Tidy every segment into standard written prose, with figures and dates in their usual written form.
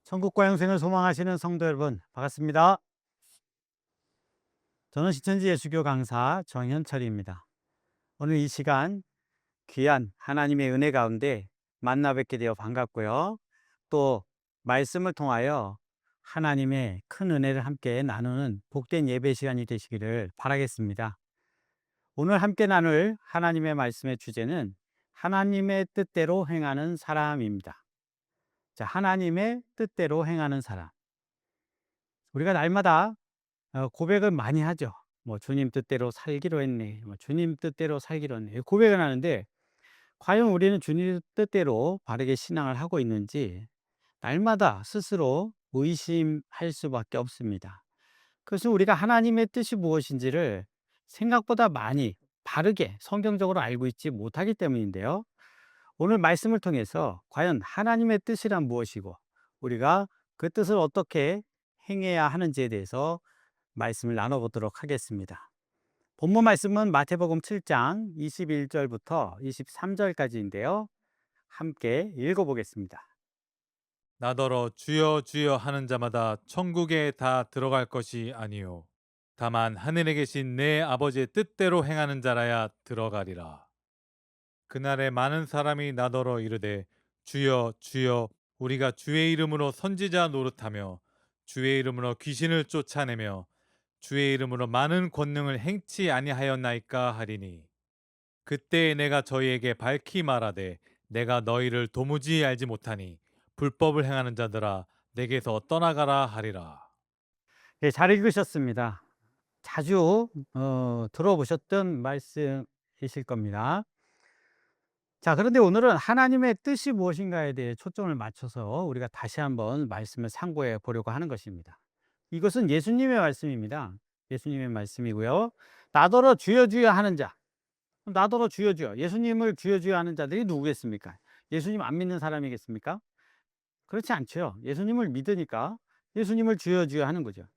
천국과 영생을 소망하시는 성도 여러분, 반갑습니다. 저는 신천지 예수교 강사 정현철입니다. 오늘 이 시간 귀한 하나님의 은혜 가운데 만나 뵙게 되어 반갑고요. 또 말씀을 통하여 하나님의 큰 은혜를 함께 나누는 복된 예배 시간이 되시기를 바라겠습니다. 오늘 함께 나눌 하나님의 말씀의 주제는 하나님의 뜻대로 행하는 사람입니다. 자, 하나님의 뜻대로 행하는 사람. 우리가 날마다 고백을 많이 하죠. 뭐 주님 뜻대로 살기로 했네. 뭐 주님 뜻대로 살기로 했네. 고백을 하는데 과연 우리는 주님 뜻대로 바르게 신앙을 하고 있는지 날마다 스스로 의심할 수밖에 없습니다. 그래서 우리가 하나님의 뜻이 무엇인지를 생각보다 많이 바르게 성경적으로 알고 있지 못하기 때문인데요. 오늘 말씀을 통해서 과연 하나님의 뜻이란 무엇이고 우리가 그 뜻을 어떻게 행해야 하는지에 대해서 말씀을 나눠보도록 하겠습니다. 본문 말씀은 마태복음 7장 21절부터 23절까지인데요. 함께 읽어보겠습니다. 나더러 주여 주여 하는 자마다 천국에 다 들어갈 것이 아니요 다만 하늘에 계신 내 아버지의 뜻대로 행하는 자라야 들어가리라. 그날에 많은 사람이 나더러 이르되 주여 주여 우리가 주의 이름으로 선지자 노릇하며 주의 이름으로 귀신을 쫓아내며 주의 이름으로 많은 권능을 행치 아니하였나이까 하리니 그때 내가 저희에게 밝히 말하되 내가 너희를 도무지 알지 못하니 불법을 행하는 자들아 내게서 떠나가라 하리라. 네, 잘 읽으셨습니다. 자주 들어보셨던 말씀이실 겁니다. 자, 그런데 오늘은 하나님의 뜻이 무엇인가에 대해 초점을 맞춰서 우리가 다시 한번 말씀을 상고해 보려고 하는 것입니다. 이것은 예수님의 말씀입니다. 예수님의 말씀이고요. 나더러 주여 주여 하는 자. 나더러 주여 주여. 예수님을 주여 주여 하는 자들이 누구겠습니까? 예수님 안 믿는 사람이겠습니까? 그렇지 않죠. 예수님을 믿으니까 예수님을 주여 주여 하는 거죠.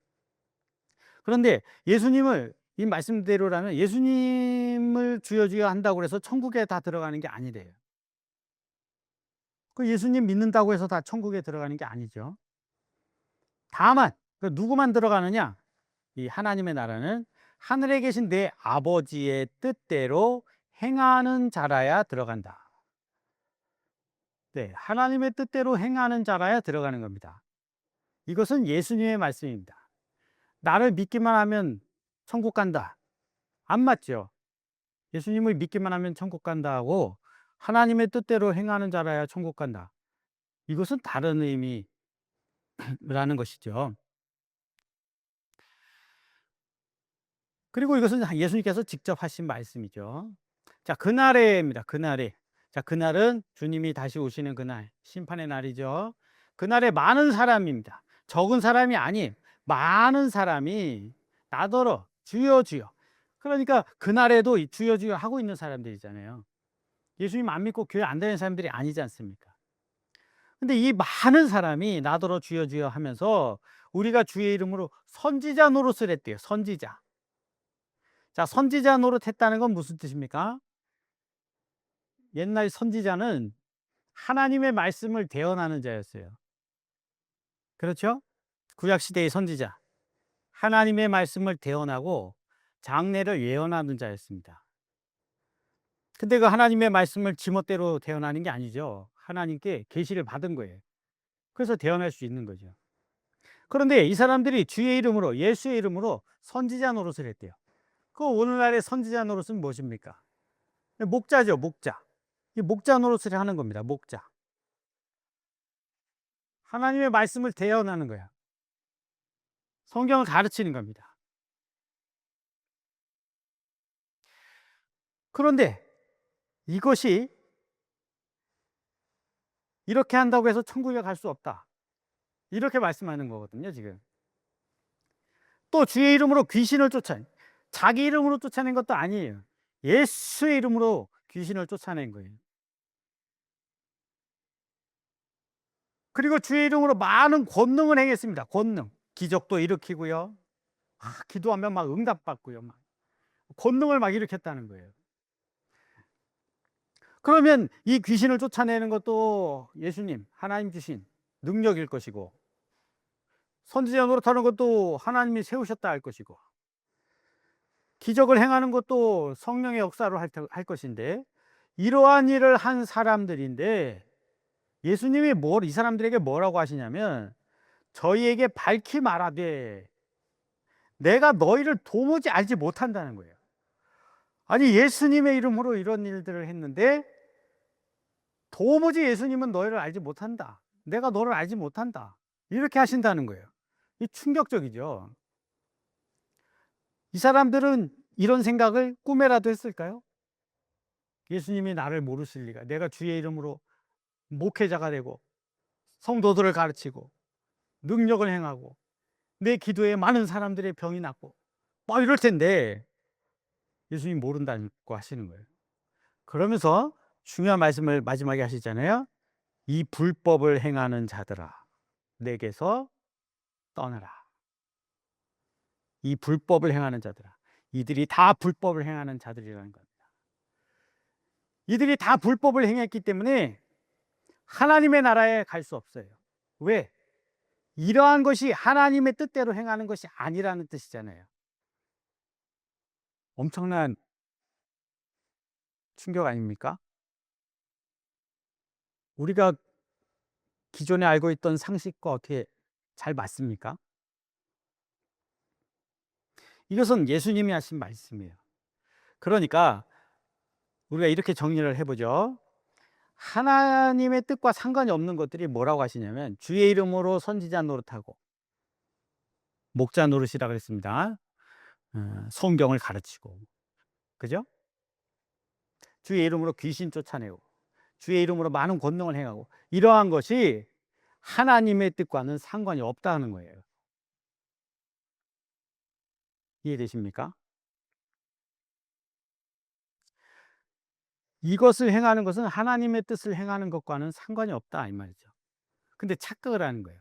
그런데 예수님을 이 말씀대로라면 예수님을 주여 주여 한다고 해서 천국에 다 들어가는 게 아니래요. 그 예수님 믿는다고 해서 다 천국에 들어가는 게 아니죠. 다만 그 누구만 들어가느냐? 이 하나님의 나라는 하늘에 계신 내 아버지의 뜻대로 행하는 자라야 들어간다. 네, 하나님의 뜻대로 행하는 자라야 들어가는 겁니다. 이것은 예수님의 말씀입니다. 나를 믿기만 하면 천국 간다. 안 맞죠? 예수님을 믿기만 하면 천국 간다 하고 하나님의 뜻대로 행하는 자라야 천국 간다. 이것은 다른 의미라는 것이죠. 그리고 이것은 예수님께서 직접 하신 말씀이죠. 자, 그날에입니다. 그날에. 자, 그날은 주님이 다시 오시는 그날, 심판의 날이죠. 그날에 많은 사람입니다. 적은 사람이 아닌 많은 사람이 나더러 주여 주여. 그러니까 그날에도 이 주여 주여 하고 있는 사람들이잖아요. 예수님 안 믿고 교회 안 다니는 사람들이 아니지 않습니까? 근데 이 많은 사람이 나더러 주여 주여 하면서 우리가 주의 이름으로 선지자 노릇을 했대요. 선지자. 자, 선지자 노릇했다는 건 무슨 뜻입니까? 옛날 선지자는 하나님의 말씀을 대언하는 자였어요. 그렇죠? 구약 시대의 선지자. 하나님의 말씀을 대언하고 장래를 예언하는 자였습니다. 근데 그 하나님의 말씀을 지멋대로 대언하는 게 아니죠. 하나님께 계시를 받은 거예요. 그래서 대언할 수 있는 거죠. 그런데 이 사람들이 주의 이름으로, 예수의 이름으로 선지자 노릇을 했대요. 그 오늘날의 선지자 노릇은 무엇입니까? 목자죠, 목자. 이 목자 노릇을 하는 겁니다. 목자. 하나님의 말씀을 대언하는 거야. 성경을 가르치는 겁니다. 그런데 이것이 이렇게 한다고 해서 천국에 갈 수 없다. 이렇게 말씀하는 거거든요, 지금. 또 주의 이름으로 귀신을 자기 이름으로 쫓아낸 것도 아니에요. 예수의 이름으로 귀신을 쫓아낸 거예요. 그리고 주의 이름으로 많은 권능을 행했습니다. 권능. 기적도 일으키고요. 기도하면 막 응답받고요. 막 권능을 막 일으켰다는 거예요. 그러면 이 귀신을 쫓아내는 것도 예수님, 하나님 주신 능력일 것이고, 선지자 노릇하는 것도 하나님이 세우셨다 할 것이고, 기적을 행하는 것도 성령의 역사로 할 것인데, 이러한 일을 한 사람들인데 예수님이 이 사람들에게 뭐라고 하시냐면, 저희에게 밝히 말하되 내가 너희를 도무지 알지 못한다는 거예요. 아니, 예수님의 이름으로 이런 일들을 했는데 도무지 예수님은 너희를 알지 못한다, 내가 너를 알지 못한다, 이렇게 하신다는 거예요. 이 충격적이죠. 이 사람들은 이런 생각을 꿈에라도 했을까요? 예수님이 나를 모르실 리가, 내가 주의 이름으로 목회자가 되고 성도들을 가르치고 능력을 행하고 내 기도에 많은 사람들의 병이 낫고 막 이럴 텐데 예수님 모른다고 하시는 거예요. 그러면서 중요한 말씀을 마지막에 하시잖아요. 이 불법을 행하는 자들아, 내게서 떠나라. 이 불법을 행하는 자들아, 이들이 다 불법을 행하는 자들이라는 겁니다. 이들이 다 불법을 행했기 때문에 하나님의 나라에 갈 수 없어요. 왜? 이러한 것이 하나님의 뜻대로 행하는 것이 아니라는 뜻이잖아요. 엄청난 충격 아닙니까? 우리가 기존에 알고 있던 상식과 어떻게 잘 맞습니까? 이것은 예수님이 하신 말씀이에요. 그러니까 우리가 이렇게 정리를 해보죠. 하나님의 뜻과 상관이 없는 것들이 뭐라고 하시냐면, 주의 이름으로 선지자 노릇하고 목자 노릇이라 그랬습니다. 성경을 가르치고, 그죠? 주의 이름으로 귀신 쫓아내고 주의 이름으로 많은 권능을 행하고, 이러한 것이 하나님의 뜻과는 상관이 없다는 거예요. 이해되십니까? 이것을 행하는 것은 하나님의 뜻을 행하는 것과는 상관이 없다, 이 말이죠. 근데 착각을 하는 거예요.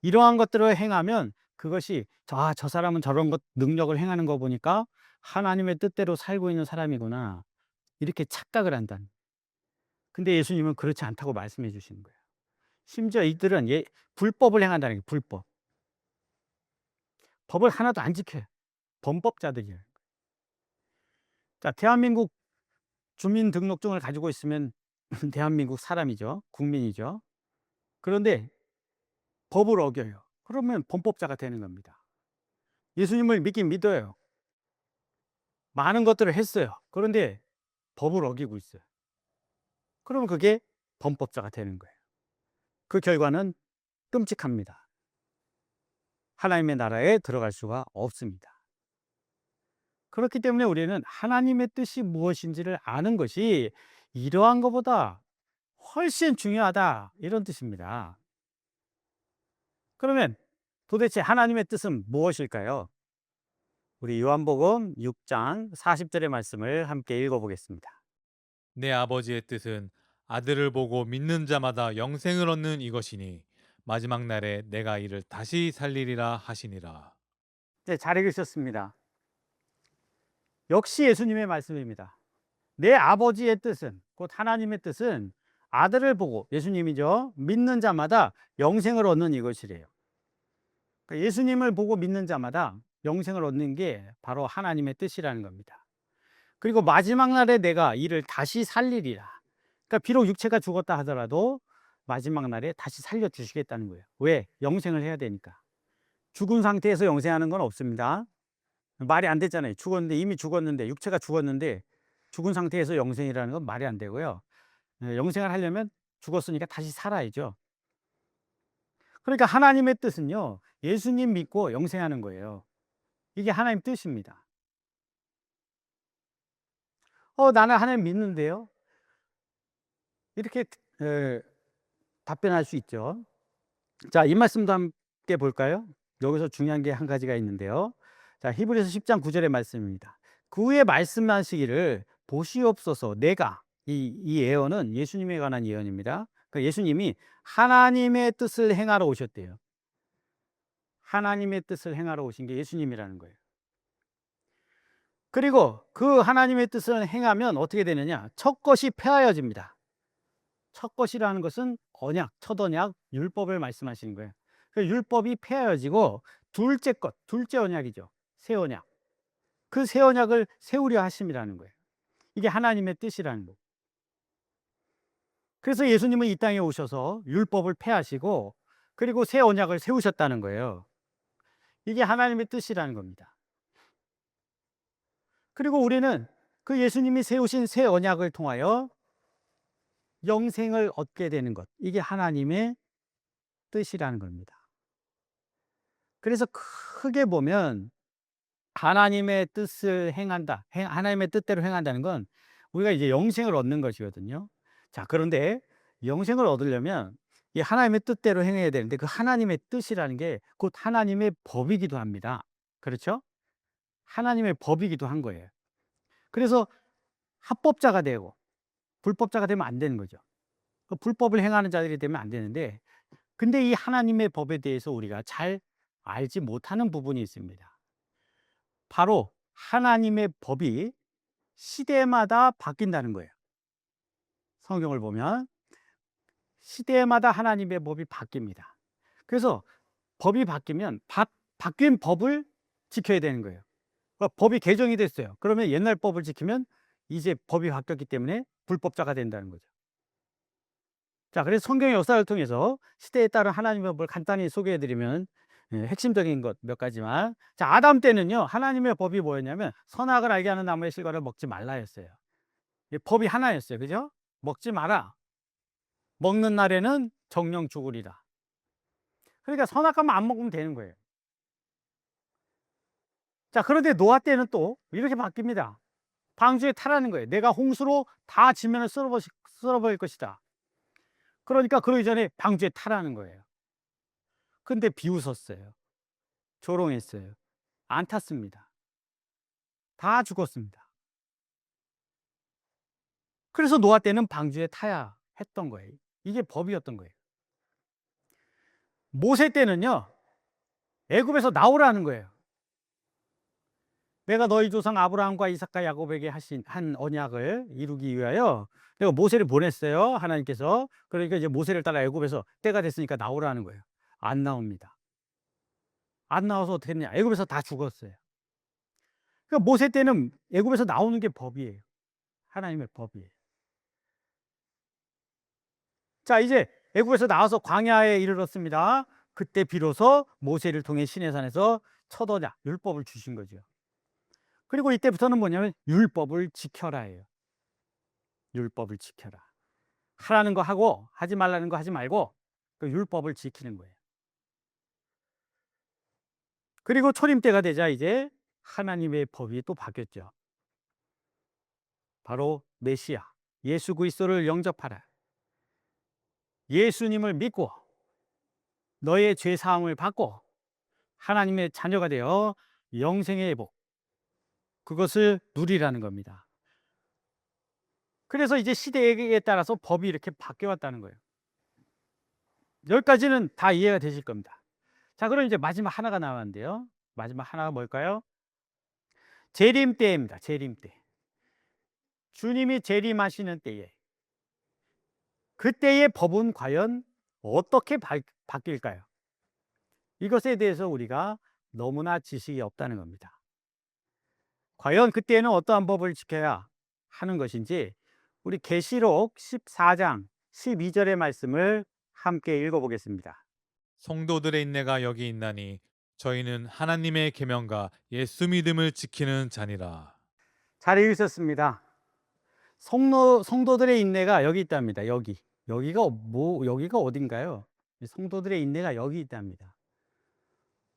이러한 것들을 행하면 그것이 저 사람은 저런 것 능력을 행하는 거 보니까 하나님의 뜻대로 살고 있는 사람이구나, 이렇게 착각을 한다는. 근데 예수님은 그렇지 않다고 말씀해 주시는 거예요. 심지어 이들은 불법을 행한다는 게, 불법. 법을 하나도 안 지켜요. 범법자들이에요. 자, 대한민국 주민등록증을 가지고 있으면 대한민국 사람이죠. 국민이죠. 그런데 법을 어겨요. 그러면 범법자가 되는 겁니다. 예수님을 믿긴 믿어요. 많은 것들을 했어요. 그런데 법을 어기고 있어요. 그러면 그게 범법자가 되는 거예요. 그 결과는 끔찍합니다. 하나님의 나라에 들어갈 수가 없습니다. 그렇기 때문에 우리는 하나님의 뜻이 무엇인지를 아는 것이 이러한 것보다 훨씬 중요하다, 이런 뜻입니다. 그러면 도대체 하나님의 뜻은 무엇일까요? 우리 요한복음 6장 40절의 말씀을 함께 읽어보겠습니다. 내 아버지의 뜻은 아들을 보고 믿는 자마다 영생을 얻는 이것이니 마지막 날에 내가 이를 다시 살리리라 하시니라. 네, 잘 읽으셨습니다. 역시 예수님의 말씀입니다. 내 아버지의 뜻은, 곧 하나님의 뜻은 아들을 보고, 예수님이죠, 믿는 자마다 영생을 얻는 이것이래요. 그러니까 예수님을 보고 믿는 자마다 영생을 얻는 게 바로 하나님의 뜻이라는 겁니다. 그리고 마지막 날에 내가 이를 다시 살리리라. 그러니까 비록 육체가 죽었다 하더라도 마지막 날에 다시 살려주시겠다는 거예요. 왜? 영생을 해야 되니까. 죽은 상태에서 영생하는 건 없습니다. 말이 안 됐잖아요. 죽었는데, 이미 죽었는데, 육체가 죽었는데 죽은 상태에서 영생이라는 건 말이 안 되고요. 영생을 하려면 죽었으니까 다시 살아야죠. 그러니까 하나님의 뜻은요, 예수님 믿고 영생하는 거예요. 이게 하나님 뜻입니다. 나는 하나님 믿는데요, 이렇게 답변할 수 있죠. 자, 이 말씀도 함께 볼까요? 여기서 중요한 게 한 가지가 있는데요. 자, 히브리서 10장 9절의 말씀입니다. 그 후에 말씀하시기를 보시옵소서, 내가, 이 예언은 예수님에 관한 예언입니다. 그러니까 예수님이 하나님의 뜻을 행하러 오셨대요. 하나님의 뜻을 행하러 오신 게 예수님이라는 거예요. 그리고 그 하나님의 뜻을 행하면 어떻게 되느냐? 첫 것이 폐하여집니다. 첫 것이라는 것은 언약, 첫 언약, 율법을 말씀하시는 거예요. 그 율법이 폐하여지고 둘째 것, 둘째 언약이죠. 새 언약. 그 새 언약을 세우려 하심이라는 거예요. 이게 하나님의 뜻이라는 거예요. 그래서 예수님은 이 땅에 오셔서 율법을 폐하시고 그리고 새 언약을 세우셨다는 거예요. 이게 하나님의 뜻이라는 겁니다. 그리고 우리는 그 예수님이 세우신 새 언약을 통하여 영생을 얻게 되는 것. 이게 하나님의 뜻이라는 겁니다. 그래서 크게 보면 하나님의 뜻을 행한다. 하나님의 뜻대로 행한다는 건 우리가 이제 영생을 얻는 것이거든요. 자, 그런데 영생을 얻으려면 이 하나님의 뜻대로 행해야 되는데 그 하나님의 뜻이라는 게 곧 하나님의 법이기도 합니다. 그렇죠? 하나님의 법이기도 한 거예요. 그래서 합법자가 되고 불법자가 되면 안 되는 거죠. 그 불법을 행하는 자들이 되면 안 되는데 근데 이 하나님의 법에 대해서 우리가 잘 알지 못하는 부분이 있습니다. 바로 하나님의 법이 시대마다 바뀐다는 거예요. 성경을 보면 시대마다 하나님의 법이 바뀝니다. 그래서 법이 바뀌면 바뀐 법을 지켜야 되는 거예요. 그러니까 법이 개정이 됐어요. 그러면 옛날 법을 지키면 이제 법이 바뀌었기 때문에 불법자가 된다는 거죠. 자, 그래서 성경의 역사를 통해서 시대에 따른 하나님의 법을 간단히 소개해 드리면 핵심적인 것 몇 가지만. 자, 아담 때는요. 하나님의 법이 뭐였냐면 선악을 알게 하는 나무의 실과를 먹지 말라였어요. 법이 하나였어요. 그죠? 먹지 마라. 먹는 날에는 정령 죽으리라. 그러니까 선악과만 안 먹으면 되는 거예요. 자, 그런데 노아 때는 또 이렇게 바뀝니다. 방주에 타라는 거예요. 내가 홍수로 다 지면을 쓸어버릴 것이다. 그러니까 그러기 전에 방주에 타라는 거예요. 근데 비웃었어요. 조롱했어요. 안 탔습니다. 다 죽었습니다. 그래서 노아 때는 방주에 타야 했던 거예요. 이게 법이었던 거예요. 모세 때는요. 애굽에서 나오라는 거예요. 내가 너희 조상 아브라함과 이삭과 야곱에게 한 언약을 이루기 위하여 내가 모세를 보냈어요. 하나님께서. 그러니까 이제 모세를 따라 애굽에서 때가 됐으니까 나오라는 거예요. 안 나옵니다. 안 나와서 어떻게 했냐? 애굽에서 다 죽었어요. 그러니까 모세 때는 애굽에서 나오는 게 법이에요. 하나님의 법이에요. 자, 이제 애굽에서 나와서 광야에 이르렀습니다. 그때 비로소 모세를 통해 시내산에서 첫 언약 율법을 주신 거죠. 그리고 이때부터는 뭐냐면 율법을 지켜라예요. 율법을 지켜라. 하라는 거 하고 하지 말라는 거 하지 말고 그 율법을 지키는 거예요. 그리고 초림 때가 되자 이제 하나님의 법이 또 바뀌었죠. 바로 메시아 예수 그리스도를 영접하라. 예수님을 믿고 너의 죄 사함을 받고 하나님의 자녀가 되어 영생의 복 그것을 누리라는 겁니다. 그래서 이제 시대에 따라서 법이 이렇게 바뀌어 왔다는 거예요. 여기까지는 다 이해가 되실 겁니다. 자, 그럼 이제 마지막 하나가 나왔는데요. 마지막 하나가 뭘까요? 재림 때입니다. 재림 때. 주님이 재림하시는 때에 그때의 법은 과연 어떻게 바뀔까요? 이것에 대해서 우리가 너무나 지식이 없다는 겁니다. 과연 그때는 어떠한 법을 지켜야 하는 것인지 우리 계시록 14장 12절의 말씀을 함께 읽어보겠습니다. 성도들의 인내가 여기 있나니 저희는 하나님의 계명과 예수 믿음을 지키는 자니라. 잘 읽으셨습니다. 성도들의 인내가 여기 있답니다. 여기가 어딘가요? 성도들의 인내가 여기 있답니다.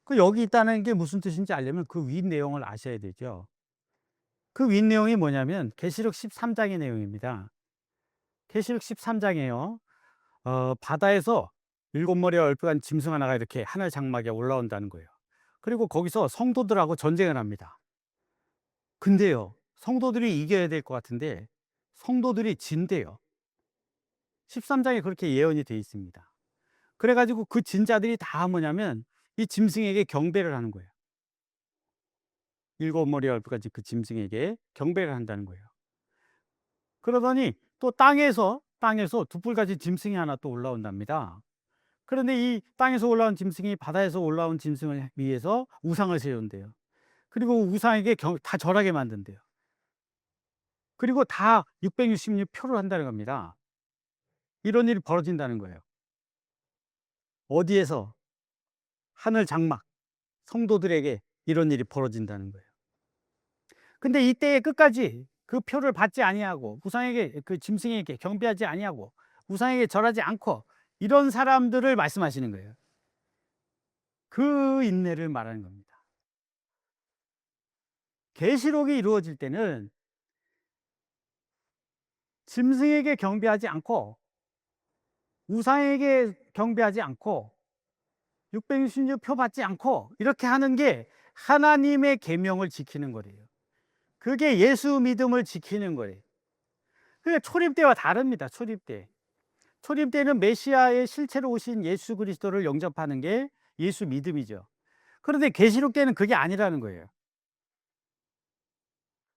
그 여기 있다는 게 무슨 뜻인지 알려면 그 윗 내용을 아셔야 되죠. 그 윗 내용이 뭐냐면 계시록 13장의 내용입니다. 계시록 13장에요. 바다에서 7머리와 얼룩한 짐승 하나가 이렇게 하늘 장막에 올라온다는 거예요. 그리고 거기서 성도들하고 전쟁을 합니다. 근데요, 성도들이 이겨야 될 것 같은데 성도들이 진대요. 13장에 그렇게 예언이 되어 있습니다. 그래가지고 그 진자들이 다 뭐냐면 이 짐승에게 경배를 하는 거예요. 7머리와 얼룩한 그 짐승에게 경배를 한다는 거예요. 그러더니 또 땅에서 두 뿔 가진 짐승이 하나 또 올라온답니다. 그런데 이 땅에서 올라온 짐승이 바다에서 올라온 짐승을 위해서 우상을 세운대요. 그리고 우상에게 다 절하게 만든대요. 그리고 다 666표를 한다는 겁니다. 이런 일이 벌어진다는 거예요. 어디에서? 하늘 장막, 성도들에게 이런 일이 벌어진다는 거예요. 근데 이때의 끝까지 그 표를 받지 아니하고 우상에게, 그 짐승에게 경배하지 아니하고 우상에게 절하지 않고 이런 사람들을 말씀하시는 거예요. 그 인내를 말하는 겁니다. 계시록이 이루어질 때는 짐승에게 경배하지 않고 우상에게 경배하지 않고 666표 받지 않고 이렇게 하는 게 하나님의 계명을 지키는 거래요. 그게 예수 믿음을 지키는 거예요. 그게 초림 때와 다릅니다. 초림 때. 초림 때는 메시아의 실체로 오신 예수 그리스도를 영접하는 게 예수 믿음이죠. 그런데 계시록 때는 그게 아니라는 거예요.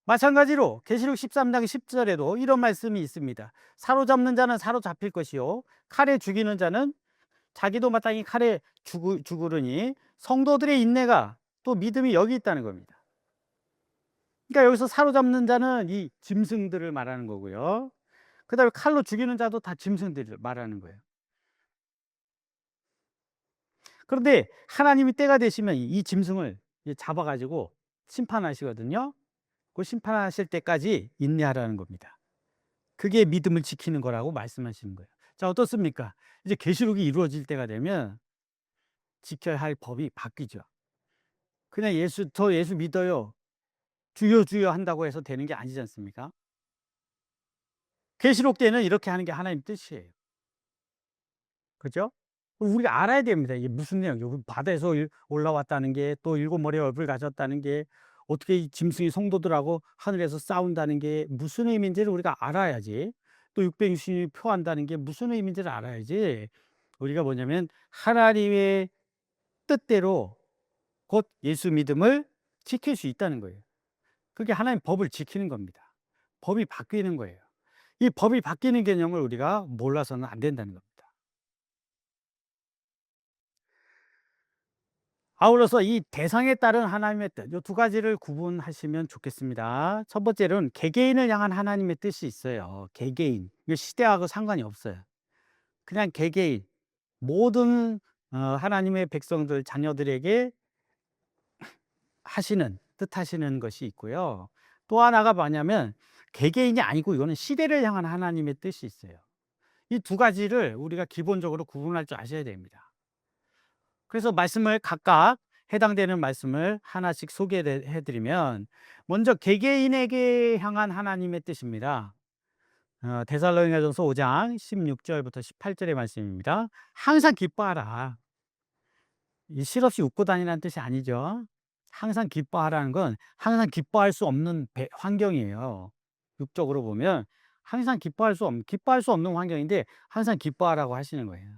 마찬가지로 계시록 13장 10절에도 이런 말씀이 있습니다. 사로잡는 자는 사로잡힐 것이요 칼에 죽이는 자는 자기도 마땅히 칼에 죽으르니 성도들의 인내가 또 믿음이 여기 있다는 겁니다. 그러니까 여기서 사로잡는 자는 이 짐승들을 말하는 거고요. 그 다음에 칼로 죽이는 자도 다 짐승들을 말하는 거예요. 그런데 하나님이 때가 되시면 이 짐승을 잡아가지고 심판하시거든요. 그 심판하실 때까지 인내하라는 겁니다. 그게 믿음을 지키는 거라고 말씀하시는 거예요. 자, 어떻습니까? 이제 계시록이 이루어질 때가 되면 지켜야 할 법이 바뀌죠. 그냥 저 예수 믿어요, 주여 주여 한다고 해서 되는 게 아니지 않습니까? 계시록 때는 이렇게 하는 게 하나님 뜻이에요. 그죠? 우리가 알아야 됩니다. 이게 무슨 내용이에요. 바다에서 올라왔다는 게, 또 일곱 머리의 얼굴 가졌다는 게, 어떻게 이 짐승이 성도들하고 하늘에서 싸운다는 게 무슨 의미인지를 우리가 알아야지. 또 660이 표한다는 게 무슨 의미인지를 알아야지. 우리가 뭐냐면 하나님의 뜻대로 곧 예수 믿음을 지킬 수 있다는 거예요. 그게 하나님 법을 지키는 겁니다. 법이 바뀌는 거예요. 이 법이 바뀌는 개념을 우리가 몰라서는 안 된다는 겁니다. 아울러서 이 대상에 따른 하나님의 뜻, 이 두 가지를 구분하시면 좋겠습니다. 첫 번째로는 개개인을 향한 하나님의 뜻이 있어요. 개개인. 이거 시대하고 상관이 없어요. 그냥 개개인. 모든 하나님의 백성들, 자녀들에게 뜻하시는 것이 있고요. 또 하나가 뭐냐면 개개인이 아니고 이거는 시대를 향한 하나님의 뜻이 있어요. 이 두 가지를 우리가 기본적으로 구분할 줄 아셔야 됩니다. 그래서 말씀을 각각 해당되는 말씀을 하나씩 소개해 드리면, 먼저 개개인에게 향한 하나님의 뜻입니다. 데살로니가전서 5장 16절부터 18절의 말씀입니다. 항상 기뻐하라. 이 실없이 웃고 다니라는 뜻이 아니죠. 항상 기뻐하라는 건 항상 기뻐할 수 없는 환경이에요. 육적으로 보면 항상 기뻐할 수 없는 환경인데 항상 기뻐하라고 하시는 거예요.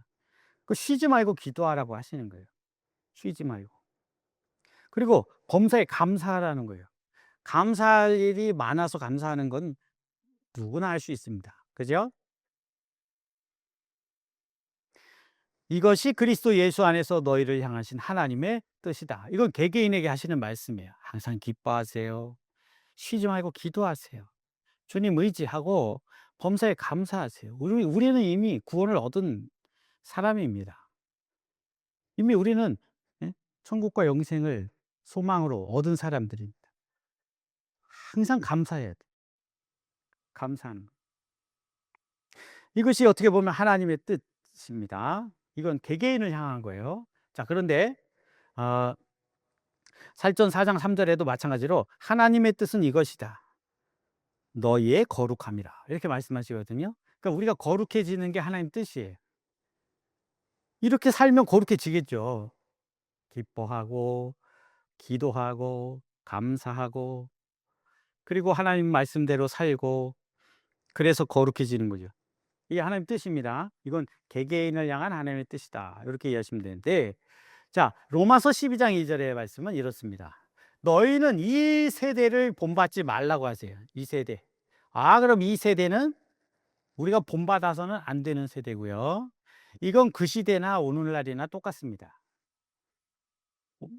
그 쉬지 말고 기도하라고 하시는 거예요. 쉬지 말고. 그리고 범사에 감사하라는 거예요. 감사할 일이 많아서 감사하는 건 누구나 할 수 있습니다. 그죠? 이것이 그리스도 예수 안에서 너희를 향하신 하나님의 뜻이다. 이건 개개인에게 하시는 말씀이에요. 항상 기뻐하세요. 쉬지 말고 기도하세요. 주님 의지하고 범사에 감사하세요. 우리는 이미 구원을 얻은 사람입니다. 이미 우리는, 예? 천국과 영생을 소망으로 얻은 사람들입니다. 항상 감사해야 돼. 감사하는 거. 이것이 어떻게 보면 하나님의 뜻입니다. 이건 개개인을 향한 거예요. 자, 그런데 살전 4장 3절에도 마찬가지로 하나님의 뜻은 이것이다. 너희의 거룩함이라. 이렇게 말씀하시거든요. 그러니까 우리가 거룩해지는 게 하나님 뜻이에요. 이렇게 살면 거룩해지겠죠. 기뻐하고 기도하고 감사하고 그리고 하나님 말씀대로 살고, 그래서 거룩해지는 거죠. 이게 하나님 뜻입니다. 이건 개개인을 향한 하나님의 뜻이다. 이렇게 이해하시면 되는데, 자, 로마서 12장 2절의 말씀은 이렇습니다. 너희는 이 세대를 본받지 말라고 하세요. 이 세대. 그럼 이 세대는 우리가 본받아서는 안 되는 세대고요. 이건 그 시대나 오늘날이나 똑같습니다.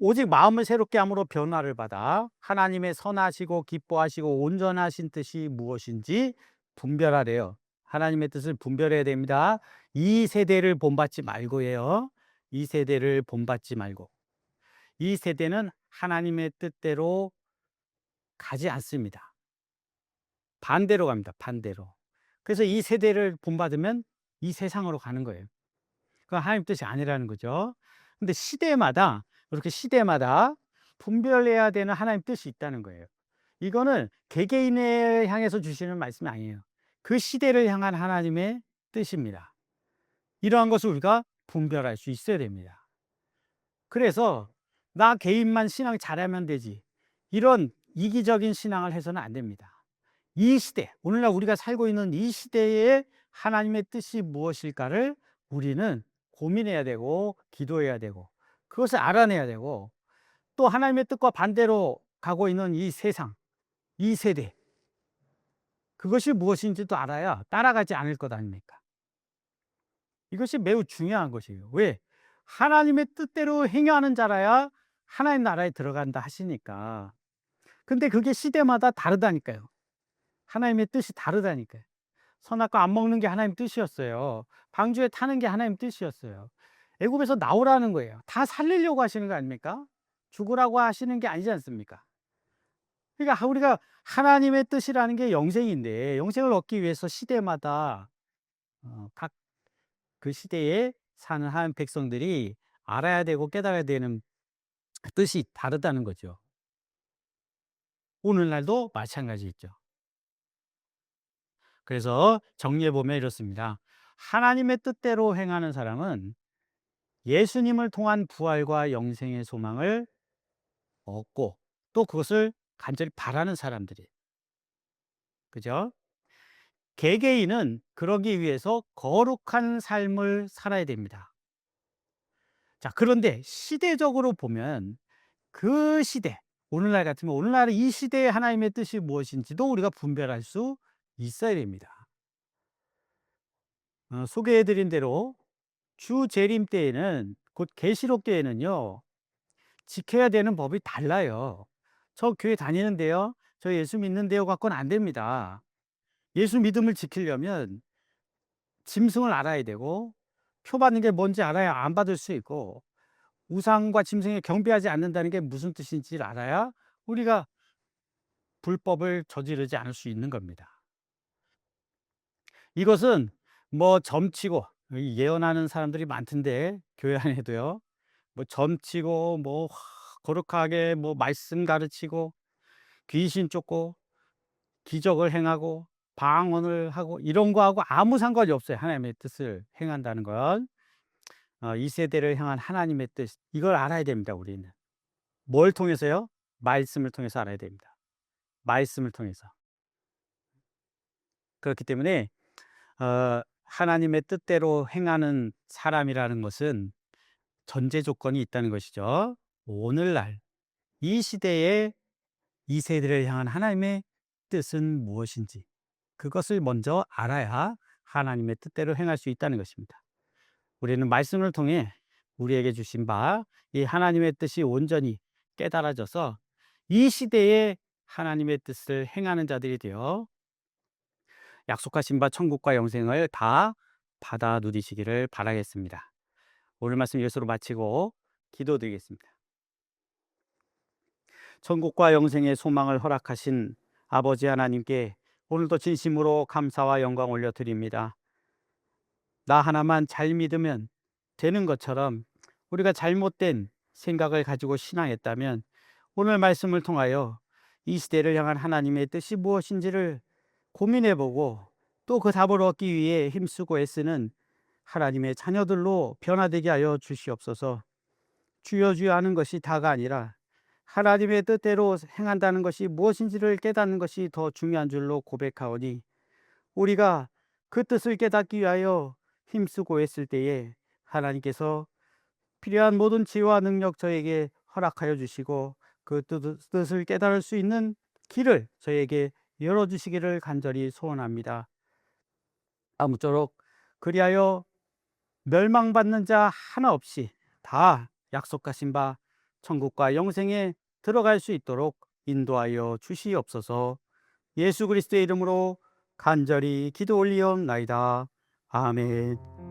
오직 마음을 새롭게 함으로 변화를 받아 하나님의 선하시고 기뻐하시고 온전하신 뜻이 무엇인지 분별하래요. 하나님의 뜻을 분별해야 됩니다. 이 세대를 본받지 말고요. 이 세대를 본받지 말고. 이 세대는 하나님의 뜻대로 가지 않습니다. 반대로 갑니다. 반대로. 그래서 이 세대를 본받으면 이 세상으로 가는 거예요. 그건 하나님 뜻이 아니라는 거죠. 근데 시대마다, 이렇게 시대마다 분별해야 되는 하나님 뜻이 있다는 거예요. 이거는 개개인을 향해서 주시는 말씀이 아니에요. 그 시대를 향한 하나님의 뜻입니다. 이러한 것을 우리가 분별할 수 있어야 됩니다. 그래서 나 개인만 신앙 잘하면 되지, 이런 이기적인 신앙을 해서는 안 됩니다. 이 시대, 오늘날 우리가 살고 있는 이 시대에 하나님의 뜻이 무엇일까를 우리는 고민해야 되고 기도해야 되고 그것을 알아내야 되고, 또 하나님의 뜻과 반대로 가고 있는 이 세상, 이 세대, 그것이 무엇인지도 알아야 따라가지 않을 것 아닙니까? 이것이 매우 중요한 것이에요. 왜? 하나님의 뜻대로 행하는 자라야 하나님 나라에 들어간다 하시니까. 근데 그게 시대마다 다르다니까요. 하나님의 뜻이 다르다니까요. 선악과 안 먹는 게 하나님 뜻이었어요. 방주에 타는 게 하나님 뜻이었어요. 애굽에서 나오라는 거예요. 다 살리려고 하시는 거 아닙니까? 죽으라고 하시는 게 아니지 않습니까? 그러니까 우리가 하나님의 뜻이라는 게 영생인데, 영생을 얻기 위해서 시대마다 각 그 시대에 사는 한 백성들이 알아야 되고 깨달아야 되는 뜻이 다르다는 거죠. 오늘날도 마찬가지겠죠. 그래서 정리해 보면 이렇습니다. 하나님의 뜻대로 행하는 사람은 예수님을 통한 부활과 영생의 소망을 얻고 또 그것을 간절히 바라는 사람들이, 그죠? 개개인은 그러기 위해서 거룩한 삶을 살아야 됩니다. 자, 그런데 시대적으로 보면 그 시대, 오늘날 같으면 오늘날 이 시대의 하나님의 뜻이 무엇인지도 우리가 분별할 수 있어야 됩니다. 소개해 드린 대로 주 재림 때에는, 곧 계시록 때에는요, 지켜야 되는 법이 달라요. 저 교회 다니는데요, 저 예수 믿는데요 갖고는 안 됩니다. 예수 믿음을 지키려면 짐승을 알아야 되고, 표 받는 게 뭔지 알아야 안 받을 수 있고, 우상과 짐승에 경배하지 않는다는 게 무슨 뜻인지를 알아야 우리가 불법을 저지르지 않을 수 있는 겁니다. 이것은 뭐 점치고, 예언하는 사람들이 많던데 교회 안에도요, 뭐 점치고 뭐 거룩하게 뭐 말씀 가르치고 귀신 쫓고 기적을 행하고 방언을 하고 이런 거하고 아무 상관이 없어요. 하나님의 뜻을 행한다는 건. 이 세대를 향한 하나님의 뜻, 이걸 알아야 됩니다. 우리는 뭘 통해서요? 말씀을 통해서 알아야 됩니다. 말씀을 통해서. 그렇기 때문에 하나님의 뜻대로 행하는 사람이라는 것은 전제 조건이 있다는 것이죠. 오늘날 이 시대에 이 세대를 향한 하나님의 뜻은 무엇인지 그것을 먼저 알아야 하나님의 뜻대로 행할 수 있다는 것입니다. 우리는 말씀을 통해 우리에게 주신 바 이 하나님의 뜻이 온전히 깨달아져서 이 시대에 하나님의 뜻을 행하는 자들이 되어 약속하신 바 천국과 영생을 다 받아 누리시기를 바라겠습니다. 오늘 말씀 예수로 마치고 기도드리겠습니다. 천국과 영생의 소망을 허락하신 아버지 하나님께 오늘도 진심으로 감사와 영광 올려드립니다. 나 하나만 잘 믿으면 되는 것처럼 우리가 잘못된 생각을 가지고 신앙했다면 오늘 말씀을 통하여 이 시대를 향한 하나님의 뜻이 무엇인지를 고민해보고 또 그 답을 얻기 위해 힘쓰고 애쓰는 하나님의 자녀들로 변화되게 하여 주시옵소서. 주여 주여 하는 것이 다가 아니라 하나님의 뜻대로 행한다는 것이 무엇인지를 깨닫는 것이 더 중요한 줄로 고백하오니, 우리가 그 뜻을 깨닫기 위하여 힘쓰고 애쓸 때에 하나님께서 필요한 모든 지혜와 능력 저에게 허락하여 주시고 그 뜻을 깨달을 수 있는 길을 저에게 열어주시기를 간절히 소원합니다. 아무쪼록 그리하여 멸망받는 자 하나 없이 다 약속하신 바 천국과 영생에 들어갈 수 있도록 인도하여 주시옵소서. 예수 그리스도의 이름으로 간절히 기도 올리옵나이다. 아멘.